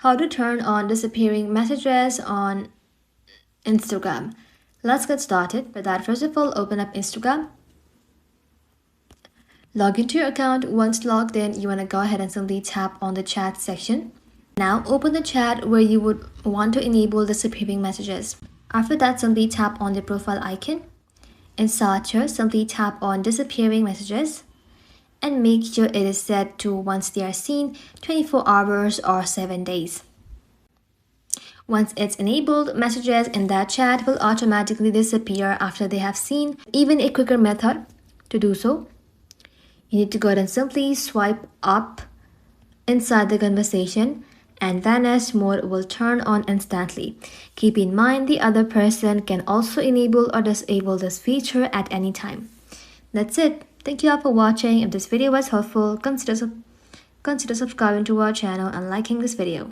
How to turn on disappearing messages on Instagram. Let's get started. With that, first of all, open up Instagram. Log into your account. Once logged in, you want to go ahead and simply tap on the chat section. Now open the chat where you would want to enable disappearing messages. After that, simply tap on the profile icon. In search here, simply tap on disappearing messages and make sure it is set to once they are seen 24 hours or 7 days. Once it's enabled, messages in that chat will automatically disappear after they have seen. Even a quicker method to do so, you need to go ahead and simply swipe up inside the conversation and Vanish Mode will turn on instantly. Keep in mind the other person can also enable or disable this feature at any time. That's it. Thank you all for watching. If this video was helpful, consider subscribing to our channel and liking this video.